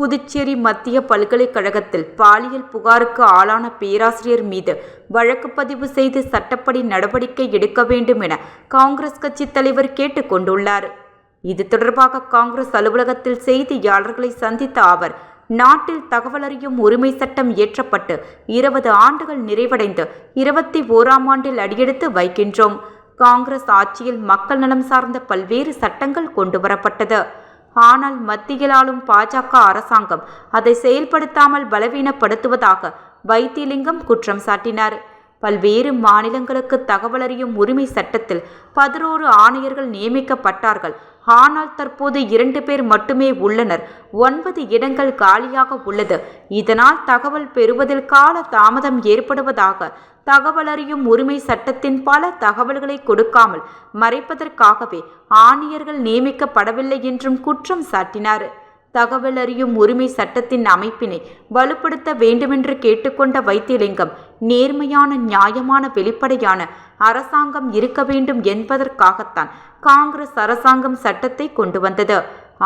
புதுச்சேரி மத்திய பல்கலைக்கழகத்தில் பாலியல் புகாருக்கு ஆளான பேராசிரியர் மீது வழக்கு பதிவு செய்து சட்டப்படி நடவடிக்கை எடுக்க வேண்டும் என காங்கிரஸ் கட்சி தலைவர் கேட்டுக் கொண்டுள்ளார். இது தொடர்பாக காங்கிரஸ் அலுவலகத்தில் செய்தியாளர்களை சந்தித்த அவர், நாட்டில் தகவல் அறியும் உரிமை சட்டம் இயற்றப்பட்டு 20 ஆண்டுகள் நிறைவடைந்து 21ஆம் ஆண்டில் அடியெடுத்து வைக்கின்றோம். காங்கிரஸ் ஆட்சியில் மக்கள் நலம் சார்ந்த பல்வேறு சட்டங்கள் கொண்டுவரப்பட்டது. ஆனால் மத்தியில் ஆளும் பாஜக அரசாங்கம் அதை செயல்படுத்தாமல் பலவீனப்படுத்துவதாக வைத்திலிங்கம் குற்றம் சாட்டினார். பல்வேறு மாநிலங்களுக்கு தகவல் அறியும் உரிமை சட்டத்தில் 11 ஆணையர்கள் நியமிக்கப்பட்டார்கள். ஆனால் தற்போது 2 பேர் மட்டுமே உள்ளனர். 9 இடங்கள் காலியாக உள்ளது. இதனால் தகவல் பெறுவதில் கால தாமதம் ஏற்படுவதாக தகவல் அறியும் உரிமை சட்டத்தின் பல தகவல்களை கொடுக்காமல் மறைப்பதற்காகவே ஆணையர்கள் நியமிக்கப்படவில்லை என்றும் குற்றம் சாட்டினார். தகவல் அறியும் உரிமை சட்டத்தின் அமைப்பினை வலுப்படுத்த வேண்டுமென்று கேட்டுக்கொண்ட வைத்திலிங்கம், நேர்மையான, நியாயமான, வெளிப்படையான அரசாங்கம் இருக்க வேண்டும் என்பதற்காகத்தான் காங்கிரஸ் அரசாங்கம் சட்டத்தை கொண்டு வந்தது.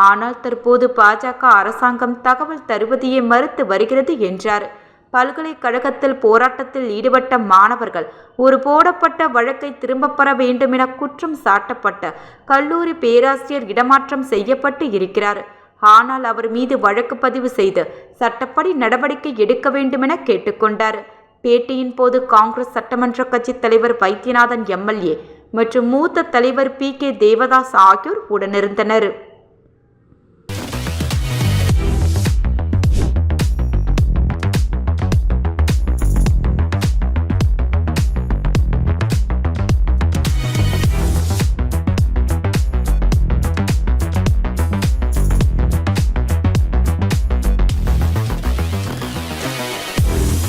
ஆனால் தற்போது பாஜக அரசாங்கம் தகவல் தருவதையே மறுத்து வருகிறது என்றார். பல்கலைக்கழகத்தில் போராட்டத்தில் ஈடுபட்ட மாணவர்கள் ஒரு போடப்பட்ட வழக்கை திரும்பப் பெற வேண்டும் என குற்றம் சாட்டப்பட்ட கல்லூரி பேராசிரியர் இடமாற்றம் செய்யப்பட்டு இருக்கிறார். ஆனால் அவர் மீது வழக்கு பதிவு செய்து சட்டப்படி நடவடிக்கை எடுக்க வேண்டும் என கேட்டுக்கொண்டார். பேட்டியின் போது காங்கிரஸ் சட்டமன்ற கட்சி தலைவர் வைத்தியநாதன் எம்எல்ஏ மற்றும் மூத்த தலைவர் PK தேவதாஸ் ஆகியோர் உடனிருந்தனர்.